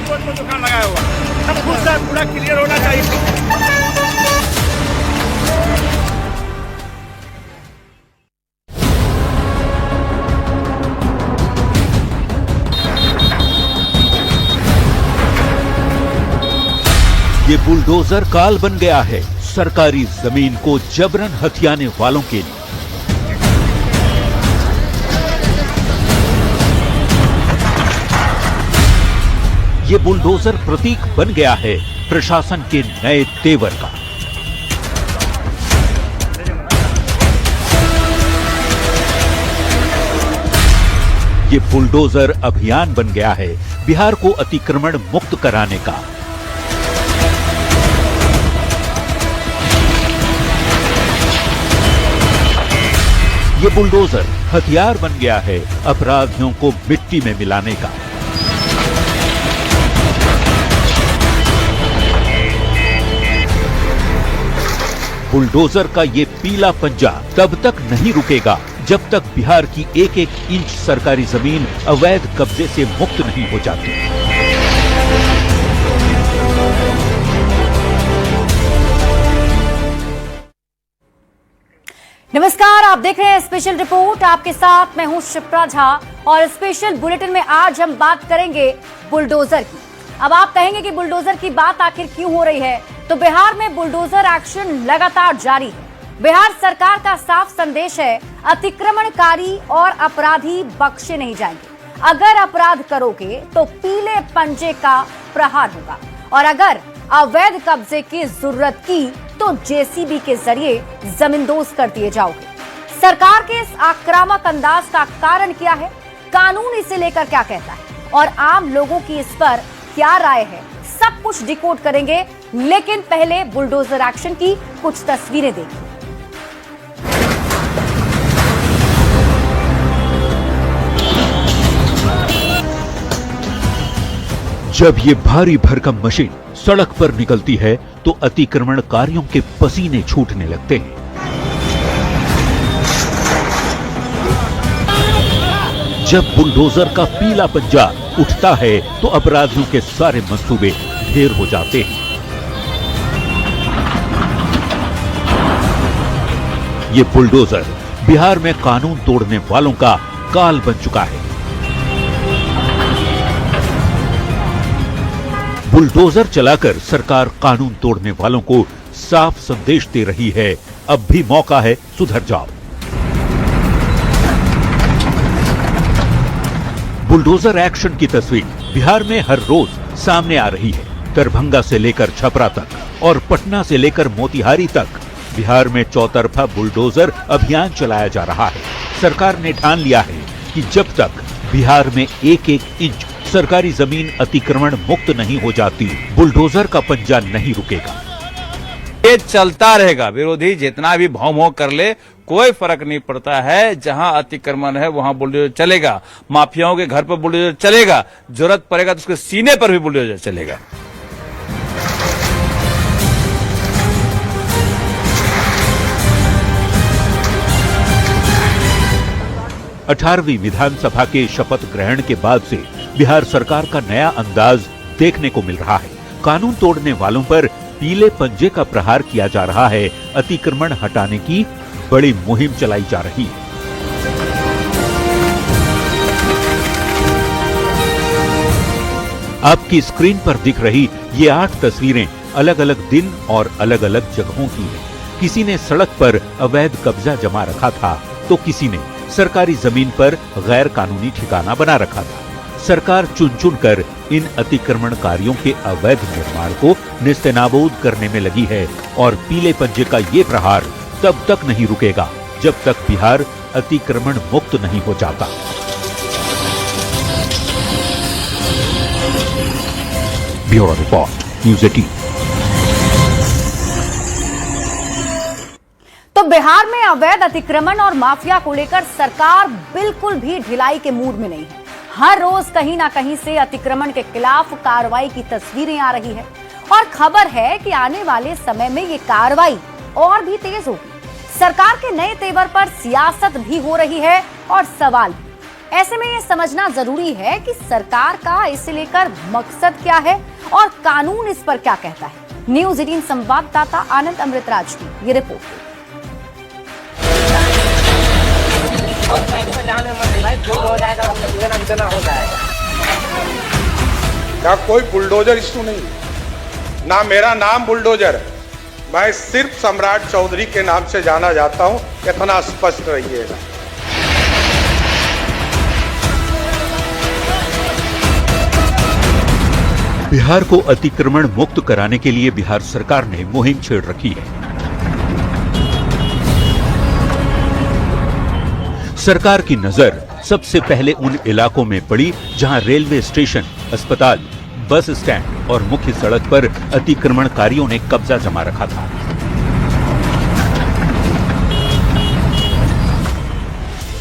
Road पर दुकान लगाया हुआ, सब कुछ पूरा क्लियर होना चाहिए। ये बुलडोजर काल बन गया है सरकारी जमीन को जबरन हथियाने वालों के लिए। ये बुलडोजर प्रतीक बन गया है प्रशासन के नए तेवर का। ये बुलडोजर अभियान बन गया है बिहार को अतिक्रमण मुक्त कराने का। ये बुलडोजर हथियार बन गया है अपराधियों को मिट्टी में मिलाने का। बुलडोजर का ये पीला पंजा तब तक नहीं रुकेगा जब तक बिहार की एक एक इंच सरकारी जमीन अवैध कब्जे से मुक्त नहीं हो जाती। नमस्कार, आप देख रहे हैं स्पेशल रिपोर्ट। आपके साथ मैं हूं शिप्रा झा और स्पेशल बुलेटिन में आज हम बात करेंगे बुलडोजर की। अब आप कहेंगे कि बुलडोजर की बात आखिर क्यों हो रही है, तो बिहार में बुलडोजर एक्शन लगातार जारी है। बिहार सरकार का साफ संदेश है, अतिक्रमणकारी और अपराधी बख्शे नहीं जाएंगे। अगर अपराध करोगे तो पीले पंजे का प्रहार होगा और अगर अवैध कब्जे की जरूरत की तो जेसीबी के जरिए जमींदोज कर दिए जाओगे। सरकार के इस आक्रामक अंदाज का कारण क्या है, कानून इसे लेकर क्या कहता है और आम लोगों की इस पर क्या राय है, सब कुछ डिकोड करेंगे। लेकिन पहले बुलडोजर एक्शन की कुछ तस्वीरें देखिए। जब ये भारी भरकम मशीन सड़क पर निकलती है तो अतिक्रमणकारियों के पसीने छूटने लगते हैं। जब बुलडोजर का पीला पंजा उठता है तो अपराधियों के सारे मंसूबे ढेर हो जाते हैं। ये बुलडोजर बिहार में कानून तोड़ने वालों का काल बन चुका है। बुलडोजर चलाकर सरकार कानून तोड़ने वालों को साफ संदेश दे रही है, अब भी मौका है, सुधर जाओ। बुलडोजर एक्शन की तस्वीर बिहार में हर रोज सामने आ रही है। दरभंगा से लेकर छपरा तक और पटना से लेकर मोतिहारी तक बिहार में चौतरफा बुलडोजर अभियान चलाया जा रहा है। सरकार ने ठान लिया है कि जब तक बिहार में एक एक इंच सरकारी जमीन अतिक्रमण मुक्त नहीं हो जाती, बुलडोजर का पंजा नहीं रुकेगा। ये चलता रहेगा, विरोधी जितना भी भौं कर ले कोई फर्क नहीं पड़ता है। जहां अतिक्रमण है वहां बुलडोजर चलेगा, माफियाओं के घर पर बुलडोजर चलेगा, जरूरत पड़ेगा तो उसके सीने पर भी बुलडोजर चलेगा। अठारहवीं विधानसभा के शपथ ग्रहण के बाद से बिहार सरकार का नया अंदाज देखने को मिल रहा है। कानून तोड़ने वालों पर पीले पंजे का प्रहार किया जा रहा है। अतिक्रमण हटाने की बड़ी मुहिम चलाई जा रही है। आपकी स्क्रीन पर दिख रही ये 8 तस्वीरें अलग अलग दिन और अलग अलग जगहों की हैं। किसी ने सड़क पर अवैध कब्जा जमा रखा था तो किसी ने सरकारी जमीन पर गैर कानूनी ठिकाना बना रखा था। सरकार चुन चुन कर इन अतिक्रमणकारियों के अवैध निर्माण को नेस्तनाबूद करने में लगी है और पीले पंजे का ये प्रहार तब तक नहीं रुकेगा जब तक बिहार अतिक्रमण मुक्त नहीं हो जाता। Bureau report, news 18। तो बिहार में अवैध अतिक्रमण और माफिया को लेकर सरकार बिल्कुल भी ढिलाई के मूड में नहीं है। हर रोज कहीं ना कहीं से अतिक्रमण के खिलाफ कार्रवाई की तस्वीरें आ रही है और खबर है कि आने वाले समय में ये कार्रवाई और भी तेज होगी। सरकार के नए तेवर पर सियासत भी हो रही है और सवाल भी। ऐसे में ये समझना जरूरी है कि सरकार का इसे लेकर मकसद क्या है और कानून इस पर क्या कहता है। न्यूज 18 संवाददाता आनंद अमृतराज की ये रिपोर्ट। क्या कोई बुलडोजर इशू नहीं, ना मेरा नाम बुलडोजर, मैं सिर्फ सम्राट चौधरी के नाम से जाना जाता हूं, इतना स्पष्ट रहिएगा। बिहार को अतिक्रमण मुक्त कराने के लिए बिहार सरकार ने मुहिम छेड़ रखी है। सरकार की नजर सबसे पहले उन इलाकों में पड़ी जहां रेलवे स्टेशन, अस्पताल, बस स्टैंड और मुख्य सड़क पर अतिक्रमणकारियों ने कब्जा जमा रखा था।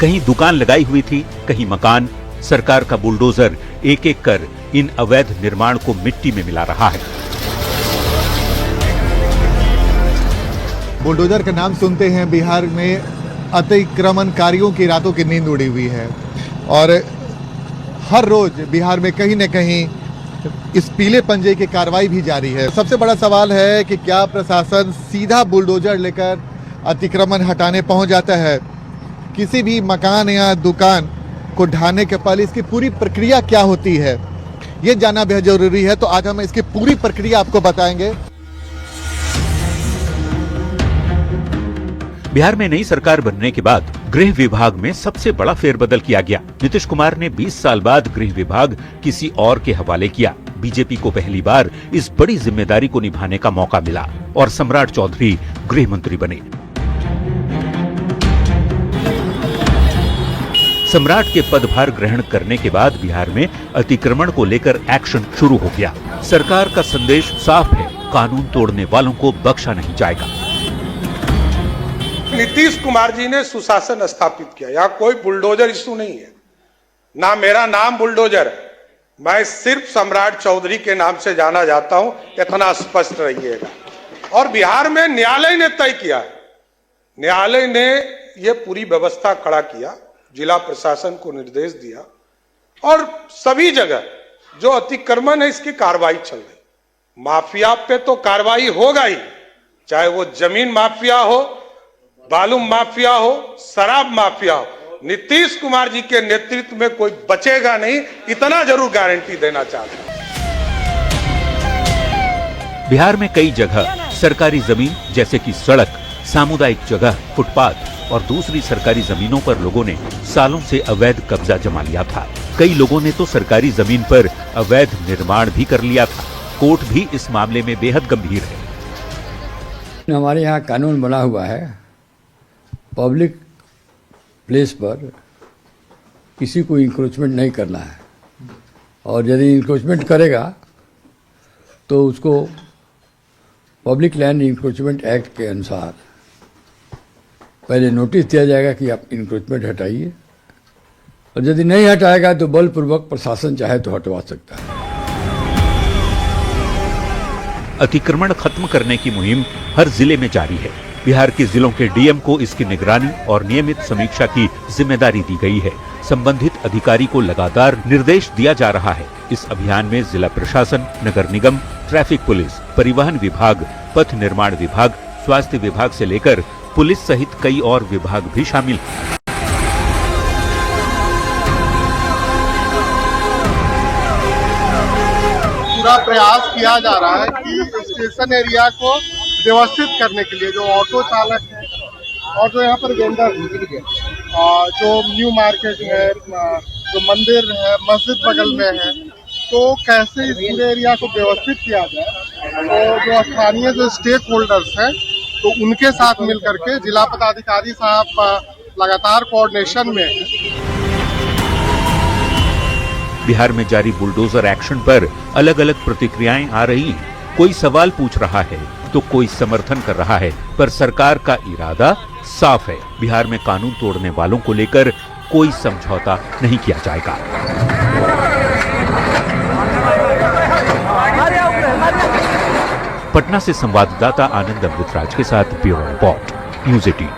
कहीं दुकान लगाई हुई थी, कहीं मकान। सरकार का बुलडोजर एक एक कर इन अवैध निर्माण को मिट्टी में मिला रहा है। बुलडोजर का नाम सुनते हैं बिहार में अतिक्रमणकारियों की रातों की नींद उड़ी हुई है और हर रोज बिहार में कहीं न कहीं इस पीले पंजे की कार्रवाई भी जारी है। सबसे बड़ा सवाल है कि क्या प्रशासन सीधा बुलडोजर लेकर अतिक्रमण हटाने पहुंच जाता है? किसी भी मकान या दुकान को ढाने के पहले इसकी पूरी प्रक्रिया क्या होती है, ये जानना बेहद जरूरी है। तो आज हम इसकी पूरी प्रक्रिया आपको बताएंगे। बिहार में नई सरकार बनने के बाद गृह विभाग में सबसे बड़ा फेरबदल किया गया। नीतीश कुमार ने 20 साल बाद गृह विभाग किसी और के हवाले किया। बीजेपी को पहली बार इस बड़ी जिम्मेदारी को निभाने का मौका मिला और सम्राट चौधरी गृह मंत्री बने। सम्राट के पदभार ग्रहण करने के बाद बिहार में अतिक्रमण को लेकर एक्शन शुरू हो गया। सरकार का संदेश साफ है, कानून तोड़ने वालों को बख्शा नहीं जाएगा। नीतीश कुमार जी ने सुशासन स्थापित किया। यहाँ कोई बुलडोजर इशू नहीं है, ना मेरा नाम बुलडोजर, मैं सिर्फ सम्राट चौधरी के नाम से जाना जाता हूं, इतना स्पष्ट रहिएगा। और बिहार में न्यायालय ने तय किया, न्यायालय ने यह पूरी व्यवस्था खड़ा किया, जिला प्रशासन को निर्देश दिया और सभी जगह जो अतिक्रमण है इसकी कार्रवाई चल रही। माफिया पे तो कार्रवाई होगा ही, चाहे वो जमीन माफिया हो, बालू माफिया हो, शराब माफिया हो। नीतीश कुमार जी के नेतृत्व में कोई बचेगा नहीं, इतना जरूर गारंटी देना चाहता हूं। बिहार में कई जगह सरकारी जमीन जैसे कि सड़क, सामुदायिक जगह, फुटपाथ और दूसरी सरकारी जमीनों पर लोगों ने सालों से अवैध कब्जा जमा लिया था। कई लोगों ने तो सरकारी जमीन पर अवैध निर्माण भी कर लिया था। कोर्ट भी इस मामले में बेहद गंभीर है। हमारे यहाँ कानून बना हुआ है, पब्लिक प्लेस पर किसी को इंक्रोचमेंट नहीं करना है और यदि इंक्रोचमेंट करेगा तो उसको पब्लिक लैंड इंक्रोचमेंट एक्ट के अनुसार पहले नोटिस दिया जाएगा कि आप इंक्रोचमेंट हटाइए, और यदि नहीं हटाएगा तो बलपूर्वक प्रशासन चाहे तो हटवा सकता है। अतिक्रमण खत्म करने की मुहिम हर जिले में जारी है। बिहार के जिलों के डीएम को इसकी निगरानी और नियमित समीक्षा की जिम्मेदारी दी गई है। संबंधित अधिकारी को लगातार निर्देश दिया जा रहा है। इस अभियान में जिला प्रशासन, नगर निगम, ट्रैफिक पुलिस, परिवहन विभाग, पथ निर्माण विभाग, स्वास्थ्य विभाग से लेकर पुलिस सहित कई और विभाग भी शामिल हैं। पूरा प्रयास किया जा रहा है कि स्टेशन एरिया को व्यवस्थित करने के लिए जो ऑटो चालक है और जो यहाँ पर वेंडर जो न्यू मार्केट है, जो मंदिर है, मस्जिद बगल में है, तो कैसे इस पूरे एरिया को व्यवस्थित किया जाए। तो जो स्थानीय जो स्टेक होल्डर्स हैं तो उनके साथ मिलकर के जिला पदाधिकारी साहब लगातार कोऑर्डिनेशन में है। बिहार में जारी बुलडोजर एक्शन पर अलग अलग प्रतिक्रियाएं आ रही हैं। कोई सवाल पूछ रहा है तो कोई समर्थन कर रहा है, पर सरकार का इरादा साफ है। बिहार में कानून तोड़ने वालों को लेकर कोई समझौता नहीं किया जाएगा। पटना से संवाददाता आनंद अमृतराज के साथ ब्यूरो रिपोर्ट, न्यूज 18।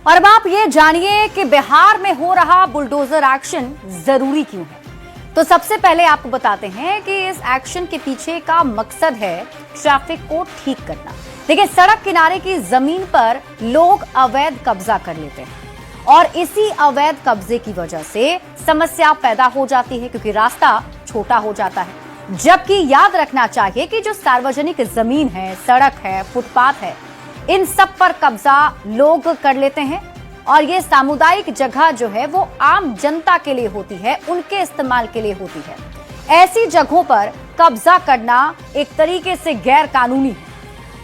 और अब आप ये जानिए कि बिहार में हो रहा बुलडोजर एक्शन जरूरी क्यों है। तो सबसे पहले आपको बताते हैं कि इस एक्शन के पीछे का मकसद है ट्रैफिक को ठीक करना। देखिए, सड़क किनारे की जमीन पर लोग अवैध कब्जा कर लेते हैं और इसी अवैध कब्जे की वजह से समस्या पैदा हो जाती है, क्योंकि रास्ता छोटा हो जाता है। जबकि याद रखना चाहिए कि जो सार्वजनिक जमीन है, सड़क है, फुटपाथ है, इन सब पर कब्जा लोग कर लेते हैं और ये सामुदायिक जगह जो है वो आम जनता के लिए होती है, उनके इस्तेमाल के लिए होती है। ऐसी जगहों पर कब्जा करना एक तरीके से गैर कानूनी है।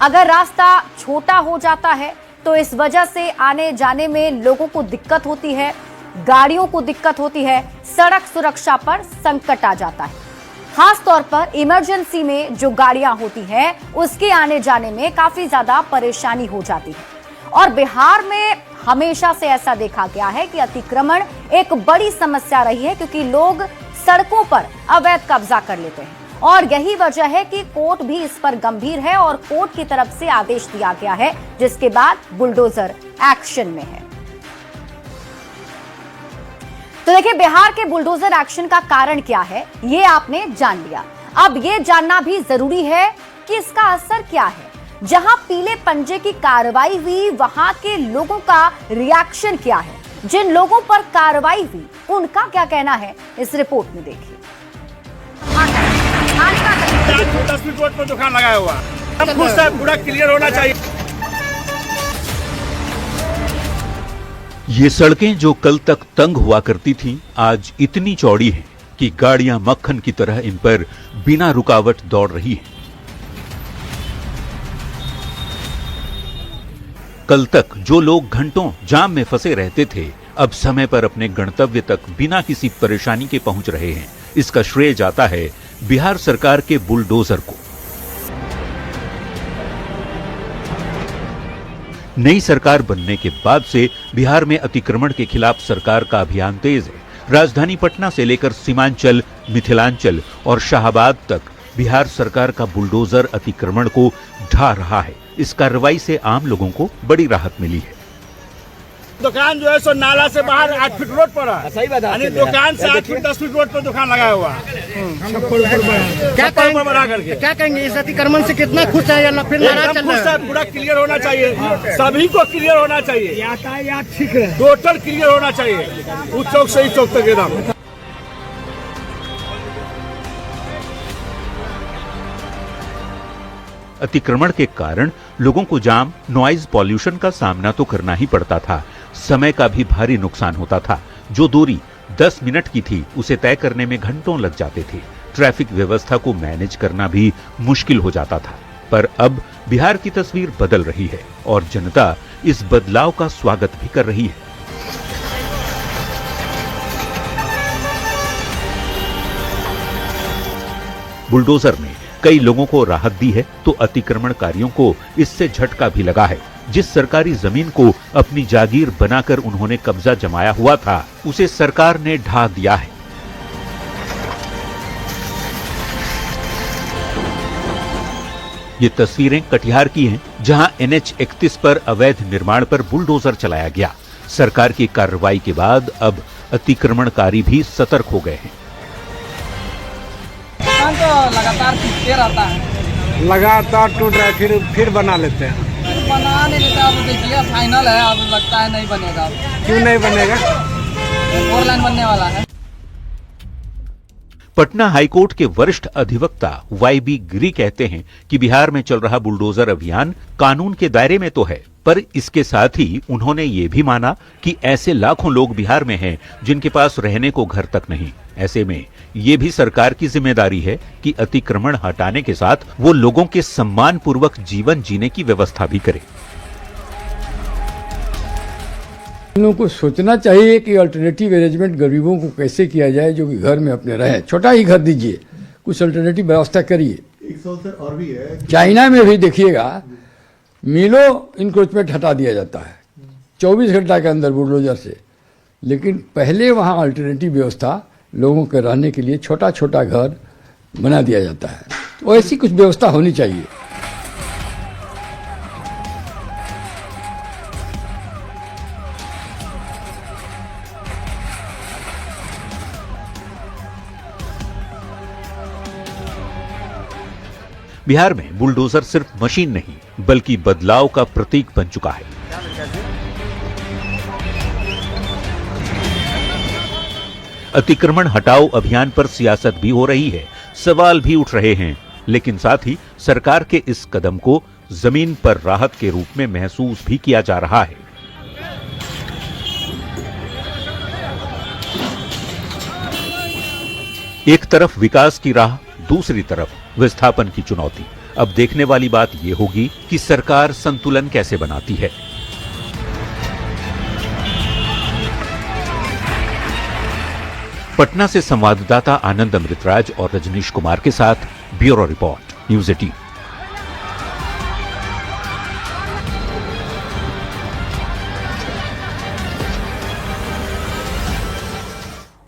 अगर रास्ता छोटा हो जाता है तो इस वजह से आने जाने में लोगों को दिक्कत होती है, गाड़ियों को दिक्कत होती है, सड़क सुरक्षा पर संकट आ जाता है। खास तौर पर इमरजेंसी में जो गाड़ियां होती हैं उसके आने जाने में काफी ज्यादा परेशानी हो जाती है। और बिहार में हमेशा से ऐसा देखा गया है कि अतिक्रमण एक बड़ी समस्या रही है, क्योंकि लोग सड़कों पर अवैध कब्जा कर लेते हैं और यही वजह है कि कोर्ट भी इस पर गंभीर है और कोर्ट की तरफ से आदेश दिया गया है, जिसके बाद बुलडोजर एक्शन में है। तो देखिए, बिहार के बुलडोजर एक्शन का कारण क्या है ये आपने जान लिया। अब ये जानना भी जरूरी है कि इसका असर क्या है। जहां पीले पंजे की कार्रवाई हुई, वहां के लोगों का रिएक्शन क्या है, जिन लोगों पर कार्रवाई हुई उनका क्या कहना है, इस रिपोर्ट में देखिए। 10 फीट रोड पर दुकान लगाया हुआ, सब कुछ पूरा क्लियर होना चाहिए। ये सड़कें जो कल तक तंग हुआ करती थीं, आज इतनी चौड़ी हैं कि गाड़ियां मक्खन की तरह इन पर बिना रुकावट दौड़ रही हैं। कल तक जो लोग घंटों जाम में फंसे रहते थे, अब समय पर अपने गंतव्य तक बिना किसी परेशानी के पहुंच रहे हैं। इसका श्रेय जाता है बिहार सरकार के बुलडोजर को। नई सरकार बनने के बाद से बिहार में अतिक्रमण के खिलाफ सरकार का अभियान तेज है। राजधानी पटना से लेकर सीमांचल, मिथिलांचल और शाहबाद तक बिहार सरकार का बुलडोजर अतिक्रमण को ढा रहा है। इस कार्रवाई से आम लोगों को बड़ी राहत मिली है। दुकान जो है सो नाला से बाहर 8 फीट रोड पर है। सही बात है। दुकान से 8 फीट 10 फीट रोड पर दुकान लगाया हुआ है। क्या कहेंगे इस अतिक्रमण से? कितना खुश है या फिर नाराज चल रहा है? पूरा क्लियर होना चाहिए, सभी को क्लियर होना चाहिए, यातायात ठीक है, टोटल क्लियर होना चाहिए, उस चौक से इस चौक तक एकदम। अतिक्रमण के कारण लोगों को जाम, नॉइज पॉल्यूशन का सामना तो करना ही पड़ता था। समय का भी भारी नुकसान होता था। जो दूरी 10 मिनट की थी उसे तय करने में घंटों लग जाते थे। ट्रैफिक व्यवस्था को मैनेज करना भी मुश्किल हो जाता था। पर अब बिहार की तस्वीर बदल रही है और जनता इस बदलाव का स्वागत भी कर रही है। बुलडोजर ने कई लोगों को राहत दी है तो अतिक्रमणकारियों को इससे झटका भी लगा है। जिस सरकारी जमीन को अपनी जागीर बनाकर उन्होंने कब्जा जमाया हुआ था, उसे सरकार ने ढा दिया है। ये तस्वीरें कटिहार की हैं, जहां NH 31 पर अवैध निर्माण पर बुलडोजर चलाया गया। सरकार की कार्रवाई के बाद अब अतिक्रमणकारी भी सतर्क हो गए हैं। तो लगातार टूटते रहता है, लगातार टूट रहा है, फिर बना लेते हैं। बना नहीं लेता। अब देखिए फाइनल है, अब लगता है नहीं बनेगा। क्यों नहीं बनेगा? 4 लाइन बनने वाला है। पटना हाईकोर्ट के वरिष्ठ अधिवक्ता YB गिरी कहते हैं कि बिहार में चल रहा बुलडोजर अभियान कानून के दायरे में तो है, पर इसके साथ ही उन्होंने ये भी माना कि ऐसे लाखों लोग बिहार में हैं जिनके पास रहने को घर तक नहीं। ऐसे में ये भी सरकार की जिम्मेदारी है कि अतिक्रमण हटाने के साथ वो लोगों के सम्मान पूर्वक जीवन जीने की व्यवस्था भी करे। इन लोगों को सोचना चाहिए कि अल्टरनेटिव अरेंजमेंट गरीबों को कैसे किया जाए जो कि घर में अपने रहे। छोटा ही घर दीजिए, कुछ अल्टरनेटिव व्यवस्था करिए। एक सवाल और भी है, चाइना में भी देखिएगा मीलों इंक्रोचमेंट हटा दिया जाता है 24 घंटा के अंदर बुलडोजर से, लेकिन पहले वहाँ अल्टरनेटिव व्यवस्था लोगों के रहने के लिए छोटा छोटा घर बना दिया जाता है। तो ऐसी कुछ व्यवस्था होनी चाहिए। बिहार में बुलडोजर सिर्फ मशीन नहीं बल्कि बदलाव का प्रतीक बन चुका है। अतिक्रमण हटाओ अभियान पर सियासत भी हो रही है, सवाल भी उठ रहे हैं, लेकिन साथ ही सरकार के इस कदम को जमीन पर राहत के रूप में महसूस भी किया जा रहा है। एक तरफ विकास की राह, दूसरी तरफ विस्थापन की चुनौती। अब देखने वाली बात यह होगी कि सरकार संतुलन कैसे बनाती है। पटना से संवाददाता आनंद अमृतराज और रजनीश कुमार के साथ ब्यूरो रिपोर्ट, न्यूज़ 18।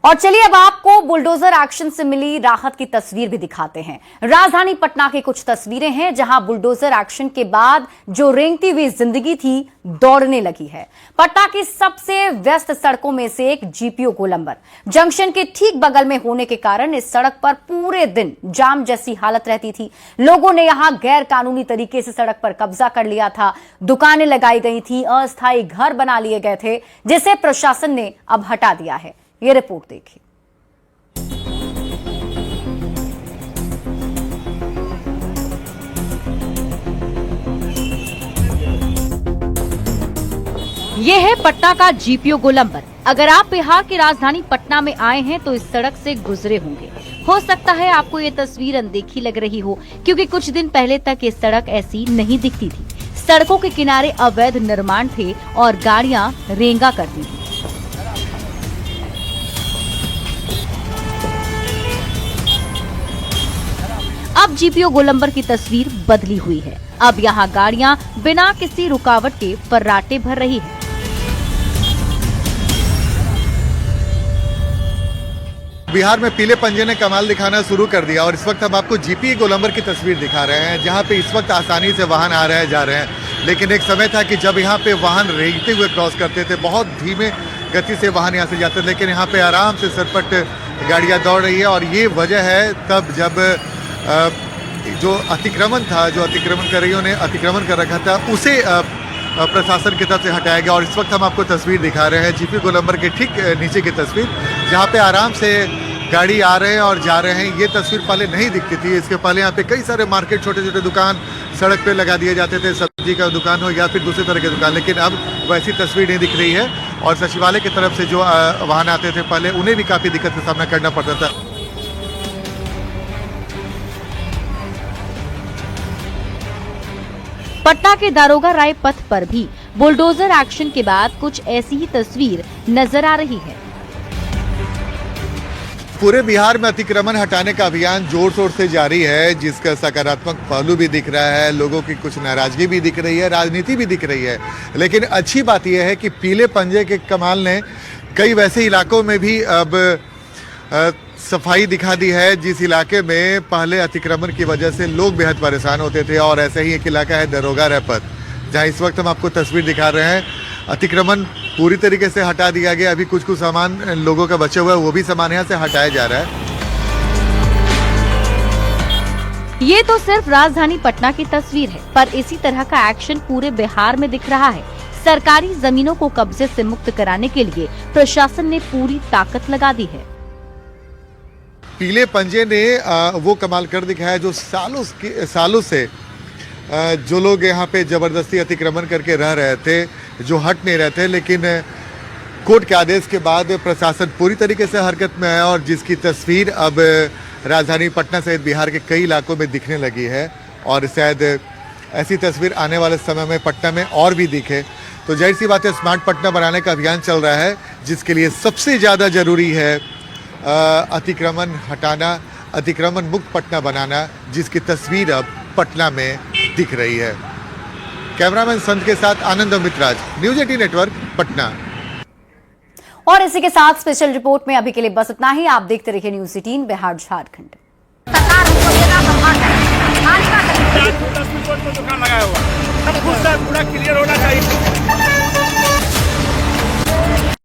और चलिए अब आपको बुलडोजर एक्शन से मिली राहत की तस्वीर भी दिखाते हैं। राजधानी पटना की कुछ तस्वीरें हैं जहां बुलडोजर एक्शन के बाद जो रेंगती हुई जिंदगी थी दौड़ने लगी है। पटना की सबसे व्यस्त सड़कों में से एक जीपीओ गोलंबर जंक्शन के ठीक बगल में होने के कारण इस सड़क पर पूरे दिन जाम जैसी हालत रहती थी। लोगों ने यहां गैर कानूनी तरीके से सड़क पर कब्जा कर लिया था, दुकानें लगाई गई थी, अस्थायी घर बना लिए गए थे, जिसे प्रशासन ने अब हटा दिया है। ये रिपोर्ट देखिए। ये है पटना का जीपीओ गोलंबर। अगर आप बिहार की राजधानी पटना में आए हैं तो इस सड़क से गुजरे होंगे। हो सकता है आपको ये तस्वीर अनदेखी लग रही हो, क्योंकि कुछ दिन पहले तक ये सड़क ऐसी नहीं दिखती थी। सड़कों के किनारे अवैध निर्माण थे और गाड़ियां रेंगा करती थी। अब जीपीओ गोलंबर की तस्वीर बदली हुई है। अब यहाँ गाड़ियां बिना किसी रुकावट के फर्राटे भर रही है। बिहार में पीले पंजे ने कमाल दिखाना शुरू कर दिया और इस वक्त हम आपको जीपीओ गोलंबर की तस्वीर दिखा रहे हैं, जहां पे इस वक्त आसानी से वाहन आ रहे हैं, जा रहे हैं। लेकिन एक समय था कि जब यहाँ पे वाहन रेंगते हुए क्रॉस करते थे, बहुत धीमे गति से वाहन यहाँ से जाते थे, लेकिन यहाँ पे आराम से सरपट गाड़ियाँ दौड़ रही है। और ये वजह है तब जब जो अतिक्रमण था, जो अतिक्रमणकारियों ने अतिक्रमण कर रखा था, उसे प्रशासन की तरफ से हटाया गया। और इस वक्त हम आपको तस्वीर दिखा रहे हैं जीपीओ गोलंबर के ठीक नीचे की तस्वीर, जहाँ पे आराम से गाड़ी आ रहे हैं और जा रहे हैं। ये तस्वीर पहले नहीं दिखती थी। इसके पहले यहाँ पे कई सारे मार्केट, छोटे छोटे दुकान सड़क पे लगा दिए जाते थे, सब्जी का दुकान हो या फिर दूसरे तरह के दुकान, लेकिन अब वैसी तस्वीर नहीं दिख रही है। और सचिवालय की तरफ से जो वाहन आते थे पहले, उन्हें भी काफ़ी दिक्कत का सामना करना पड़ता था। पटना के दारोगा राय पथ पर भी बुलडोजर एक्शन के बाद कुछ ऐसी ही तस्वीर नजर आ रही है। पूरे बिहार में अतिक्रमण हटाने का अभियान जोर शोर से जारी है, जिसका सकारात्मक पहलू भी दिख रहा है, लोगों की कुछ नाराजगी भी दिख रही है, राजनीति भी दिख रही है। लेकिन अच्छी बात यह है कि पीले पंजे के कमाल ने कई वैसे इलाकों में भी अब सफाई दिखा दी है, जिस इलाके में पहले अतिक्रमण की वजह से लोग बेहद परेशान होते थे। और ऐसे ही एक इलाका है दारोगा राय पथ, जहाँ इस वक्त हम आपको तस्वीर दिखा रहे हैं। अतिक्रमण पूरी तरीके से हटा दिया गया। अभी कुछ सामान लोगों का बचे हुआ है, वो भी सामान यहाँ से हटाया जा रहा है। ये तो सिर्फ राजधानी पटना की तस्वीर है, पर इसी तरह का एक्शन पूरे बिहार में दिख रहा है। सरकारी जमीनों को कब्जे से मुक्त कराने के लिए प्रशासन ने पूरी ताकत लगा दी है। पीले पंजे ने वो कमाल कर दिखाया जो सालों से जो लोग यहाँ पे जबरदस्ती अतिक्रमण करके रह रहे थे, जो हट नहीं रहे थे, लेकिन कोर्ट के आदेश के बाद प्रशासन पूरी तरीके से हरकत में है और जिसकी तस्वीर अब राजधानी पटना सहित बिहार के कई इलाकों में दिखने लगी है। और शायद ऐसी तस्वीर आने वाले समय में पटना में और भी दिखे। तो जाहिर सी बात है, स्मार्ट पटना बनाने का अभियान चल रहा है, जिसके लिए सबसे ज़्यादा जरूरी है अतिक्रमण हटाना, अतिक्रमण मुक्त पटना बनाना, जिसकी तस्वीर अब पटना में दिख रही है। कैमरामैन संत के साथ आनंद अमृतराज, न्यूज़ 18 नेटवर्क, पटना। और इसी के साथ स्पेशल रिपोर्ट में अभी के लिए बस इतना ही। आप देखते रहिए न्यूज़ 18 बिहार झारखंड। दुकान लगाया हुआ, सब कुछ पूरा क्लियर होना चाहिए।